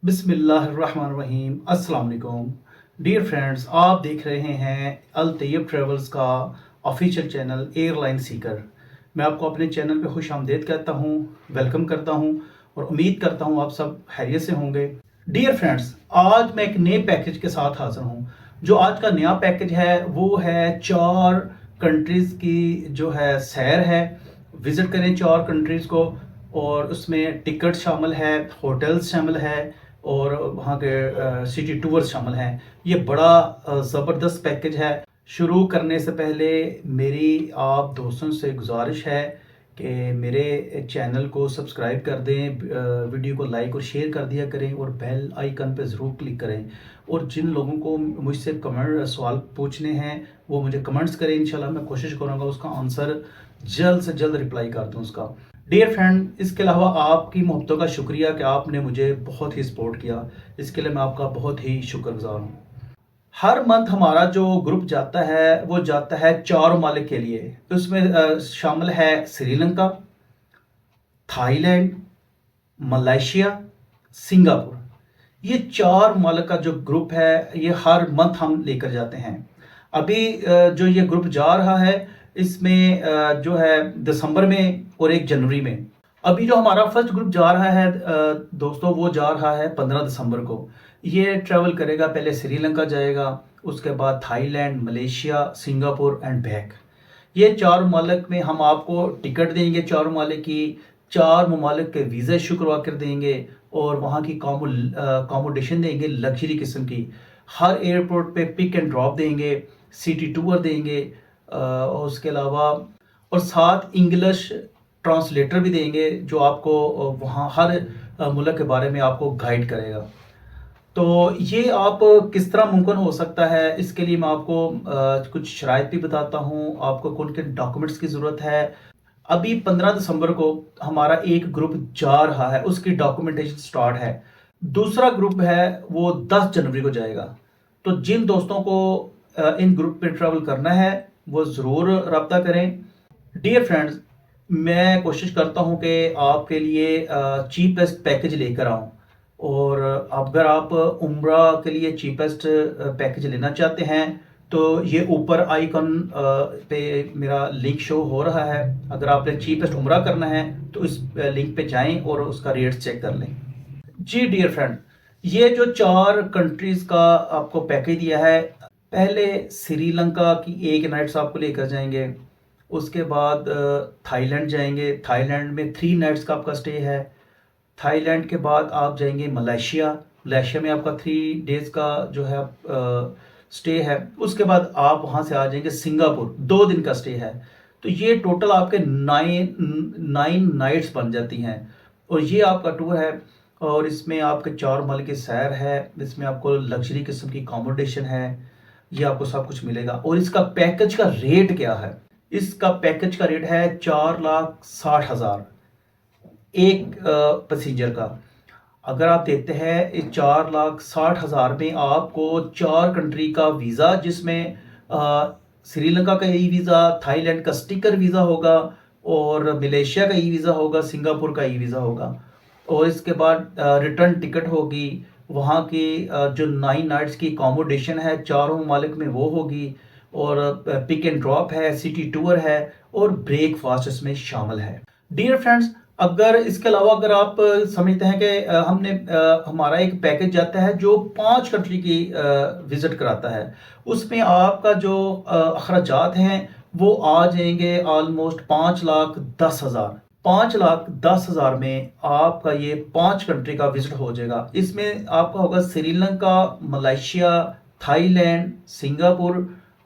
बिस्मिल्लाहिर्रहमानिर्रहीम अस्सलाम वालेकुम डियर फ्रेंड्स, आप देख रहे हैं अल तैयब ट्रेवल्स का ऑफिशियल चैनल एयरलाइन सीकर। मैं आपको अपने चैनल पे खुश आमदीद कहता हूँ, वेलकम करता हूँ और उम्मीद करता हूँ आप सब खैरियत से होंगे। डियर फ्रेंड्स, आज मैं एक नए पैकेज के साथ हाजिर हूँ। जो आज का नया पैकेज है वो है 4 कंट्रीज़ की जो है सैर है। विज़िट करें 4 कंट्रीज़ को और उसमें टिकट शामिल है, होटल्स शामिल है और वहाँ के सिटी टूर्स शामिल हैं। ये बड़ा ज़बरदस्त पैकेज है। शुरू करने से पहले मेरी आप दोस्तों से गुजारिश है कि मेरे चैनल को सब्सक्राइब कर दें, वीडियो को लाइक और शेयर कर दिया करें और बेल आइकन पे ज़रूर क्लिक करें। और जिन लोगों को मुझसे कमेंट सवाल पूछने हैं वो मुझे कमेंट्स करें। इंशाल्लाह मैं कोशिश करूँगा उसका आंसर जल्द से जल्द रिप्लाई कर दूँ उसका। डियर फ्रेंड, इसके अलावा आपकी मोहब्बतों का शुक्रिया कि आपने मुझे बहुत ही सपोर्ट किया। इसके लिए मैं आपका बहुत ही शुक्रगुजार हूँ। हर मंथ हमारा जो ग्रुप जाता है वो जाता है 4 ममालिक के लिए। उसमें शामिल है श्रीलंका, थाईलैंड, मलेशिया, सिंगापुर। ये 4 ममालिक का जो ग्रुप है ये हर मंथ हम लेकर जाते हैं। अभी जो ये ग्रुप जा रहा है इसमें जो है दिसंबर में और 1 जनवरी में। अभी जो हमारा फर्स्ट ग्रुप जा रहा है दोस्तों, वो जा रहा है 15 दिसंबर को। ये ट्रैवल करेगा, पहले श्रीलंका जाएगा, उसके बाद Thailand, Malaysia, Singapore and back. ये 4 ममालिक में हम आपको टिकट देंगे, 4 ममालिक की 4 ममालिक के वीज़ा इशू करवा कर देंगे और वहाँ की अकोमोडेशन देंगे लग्जरी किस्म की। हर एयरपोर्ट पे पिक एंड ड्रॉप देंगे, सिटी टूर देंगे और उसके अलावा और साथ इंग्लिश ट्रांसलेटर भी देंगे जो आपको वहाँ हर मुल्क के बारे में आपको गाइड करेगा। तो ये आप किस तरह मुमकिन हो सकता है, इसके लिए मैं आपको कुछ शराइत भी बताता हूँ, आपको कौन किन डॉक्यूमेंट्स की ज़रूरत है। अभी 15 दिसंबर को हमारा एक ग्रुप जा रहा है, उसकी डॉक्यूमेंटेशन स्टार्ट है। दूसरा ग्रुप है वो 10 जनवरी को जाएगा। तो जिन दोस्तों को इन ग्रुप पे ट्रैवल करना है वो ज़रूर रब्ता करें। डियर फ्रेंड्स, मैं कोशिश करता हूँ कि आपके लिए चीपेस्ट पैकेज लेकर आऊँ और अगर आप उम्रा के लिए चीपेस्ट पैकेज लेना चाहते हैं तो ये ऊपर आइकन पे मेरा लिंक शो हो रहा है। अगर आपने चीपेस्ट उम्रा करना है तो इस लिंक पे जाएं और उसका रेट चेक कर लें। जी डियर फ्रेंड, ये जो 4 कंट्रीज़ का आपको पैकेज दिया है, पहले श्रीलंका की 1 नाइट्स आपको लेकर जाएंगे। उसके बाद थाईलैंड जाएंगे, थाईलैंड में 3 नाइट्स का आपका स्टे है। थाईलैंड के बाद आप जाएंगे मलेशिया, मलेशिया में आपका 3 डेज़ का जो है स्टे है। उसके बाद आप वहाँ से आ जाएंगे सिंगापुर, 2 दिन का स्टे है। तो ये टोटल आपके 9 नाइट्स बन जाती हैं और ये आपका टूर है। और इसमें आपके 4 ममालिक की सैर है, इसमें आपको लग्जरी किस्म की अकोमोडेशन है, ये आपको सब कुछ मिलेगा। और इसका पैकेज का रेट क्या है? इसका पैकेज का रेट है 4,60,000 एक पैसेंजर का। अगर आप देखते हैं इस 4,60,000 में आपको 4 कंट्री का वीज़ा, जिसमें श्रीलंका का ई वीज़ा, थाईलैंड का स्टिकर वीज़ा होगा और मलेशिया का ई वीज़ा होगा, सिंगापुर का ई वीज़ा होगा और इसके बाद रिटर्न टिकट होगी। वहाँ की जो 9 नाइट्स की अकोमोडेशन है 4 ममालिक में वो होगी और पिक एंड ड्रॉप है, सिटी टूर है और ब्रेकफास्ट इसमें शामिल है। डियर फ्रेंड्स, अगर इसके अलावा अगर आप समझते हैं कि हमारा एक पैकेज जाता है जो 5 कंट्री की विजिट कराता है, उसमें आपका जो अखराजात हैं वो आ जाएंगे ऑलमोस्ट 5,10,000। 5,10,000 में आपका ये 5 कंट्री का विजिट हो जाएगा। इसमें आपका होगा श्रीलंका, मलेशिया, थाईलैंड, सिंगापुर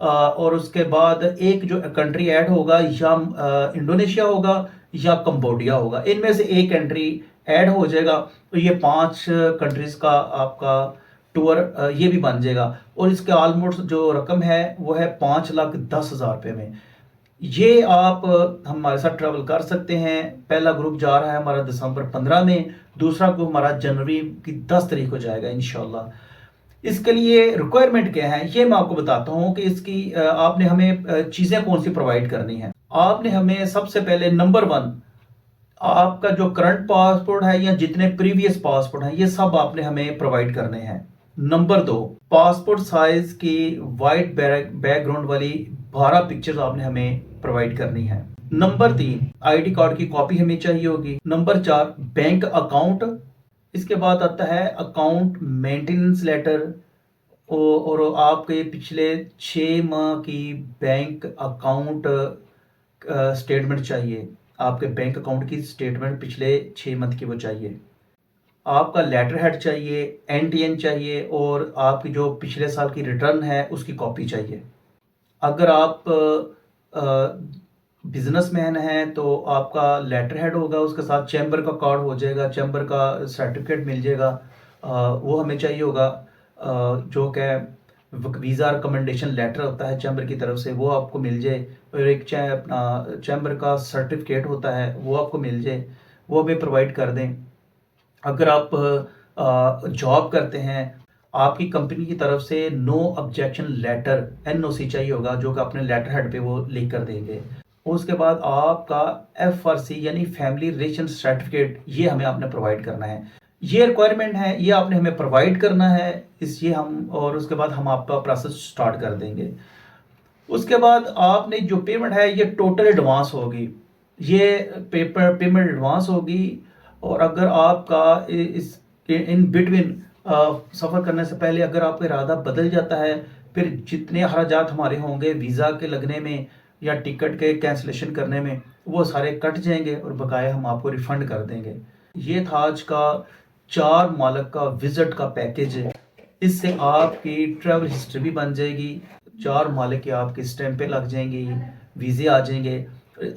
और उसके बाद एक जो कंट्री ऐड होगा या इंडोनेशिया होगा या कंबोडिया होगा। इनमें से एक कंट्री ऐड हो जाएगा तो ये 5 कंट्रीज़ का आपका टूर ये भी बन जाएगा। और इसके ऑलमोस्ट जो रकम है वो है 5,10,000 रुपये में। ये आप हमारे साथ ट्रैवल कर सकते हैं। पहला ग्रुप जा रहा है हमारा दिसंबर 15 में, दूसरा ग्रुप हमारा जनवरी की 10 तारीख को जाएगा इंशाल्लाह। इसके लिए रिक्वायरमेंट क्या है ये मैं आपको बताता हूँ कि इसकी आपने हमें चीज़ें कौन सी प्रोवाइड करनी है। आपने हमें सबसे पहले नंबर 1 आपका जो करंट पासपोर्ट है या जितने प्रीवियस पासपोर्ट हैं ये सब आपने हमें प्रोवाइड करने हैं। नंबर 2, पासपोर्ट साइज की वाइट बैकग्राउंड वाली 12 पिक्चर्स आपने हमें प्रोवाइड करनी है। नंबर 3, आईडी कार्ड की कॉपी हमें चाहिए होगी। Number 4, bank account. इसके बाद आता है अकाउंट मेंटेनेंस लेटर और आपके पिछले 6 माह की बैंक अकाउंट स्टेटमेंट चाहिए। आपके बैंक अकाउंट की स्टेटमेंट पिछले 6 मंथ की वो चाहिए। आपका लेटर हेड चाहिए, एनटीएन चाहिए और आपकी जो पिछले साल की रिटर्न है उसकी कॉपी चाहिए। अगर आप बिजनेसमैन हैं तो आपका लेटर हेड होगा, उसके साथ चैम्बर का कार्ड हो जाएगा, चैम्बर का सर्टिफिकेट मिल जाएगा, वो हमें चाहिए होगा। जो कि वीज़ा रिकमेंडेशन लेटर होता है चैम्बर की तरफ से, वो आपको मिल जाए। और एक अपना चैम्बर का सर्टिफिकेट होता है वो आपको मिल जाए, वो हमें प्रोवाइड कर दें। अगर आप जॉब करते हैं, आपकी कंपनी की तरफ से नो ऑब्जेक्शन लेटर एनओसी चाहिए होगा, जो कि अपने लेटर हेड पे वो लिख कर देंगे। उसके बाद आपका एफआरसी यानी फैमिली रिलेशन सर्टिफिकेट, ये हमें आपने प्रोवाइड करना है। ये रिक्वायरमेंट है, ये आपने हमें प्रोवाइड करना है इस ये हम, और उसके बाद हम आपका प्रोसेस स्टार्ट कर देंगे। उसके बाद आपने जो पेमेंट है ये टोटल एडवांस होगी, ये पेमेंट एडवांस होगी। और अगर आपका इस इन बिटवीन सफ़र करने से पहले अगर आपका इरादा बदल जाता है, फिर जितने अखराजात हमारे होंगे वीज़ा के लगने में या टिकट के कैंसिलेशन करने में, वो सारे कट जाएंगे और बकाया हम आपको रिफ़ंड कर देंगे। ये था आज का 4 मालक का विज़िट का पैकेज। इससे आपकी ट्रैवल हिस्ट्री भी बन जाएगी, 4 मालिक की आपकी स्टैंपें लग जाएंगी, वीज़े आ जाएंगे,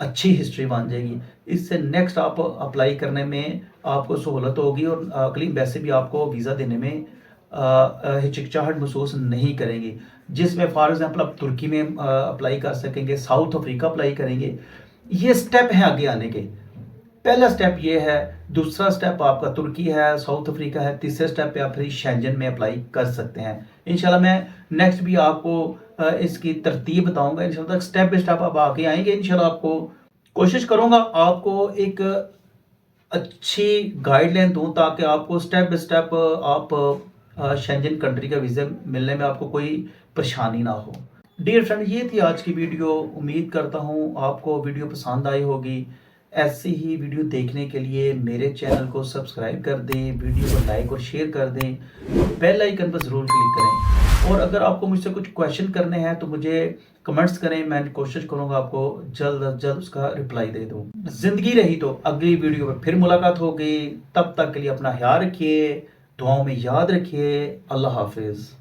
अच्छी हिस्ट्री बन जाएगी। इससे नेक्स्ट आप अप्लाई करने में आपको सहूलत होगी और अगली वैसे भी आपको वीज़ा देने में हिचकिचाहट महसूस नहीं करेंगी। जिसमें फॉर एग्जांपल आप तुर्की में अप्लाई कर सकेंगे, साउथ अफ्रीका अप्लाई करेंगे। ये स्टेप हैं आगे आने के। पहला स्टेप ये है, दूसरा स्टेप आपका तुर्की है, साउथ अफ्रीका है, तीसरे स्टेप पे आप फिर शेंजन में अप्लाई कर सकते हैं। इंशाल्लाह मैं नेक्स्ट भी आपको इसकी तरतीब बताऊंगा। इंशाल्लाह स्टेप बाय स्टेप आप आगे आएंगे। इंशाल्लाह आपको कोशिश करूंगा आपको एक अच्छी गाइडलाइन दूं, ताकि आपको स्टेप बाय स्टेप आप शेंजन कंट्री का वीज़ा मिलने में आपको कोई परेशानी ना हो। डियर फ्रेंड, ये थी आज की वीडियो। उम्मीद करता हूँ आपको वीडियो पसंद आई होगी। ऐसी ही वीडियो देखने के लिए मेरे चैनल को सब्सक्राइब कर दें, वीडियो को लाइक और शेयर कर दें, बेल आइकन पर ज़रूर क्लिक करें। और अगर आपको मुझसे कुछ क्वेश्चन करने हैं तो मुझे कमेंट्स करें, मैं कोशिश करूंगा आपको जल्द अज जल्द उसका रिप्लाई दे दूं। ज़िंदगी रही तो अगली वीडियो में फिर मुलाकात होगी। तब तक के लिए अपना ख्याल रखिए, दुआओं में याद रखिए। अल्लाह हाफिज़।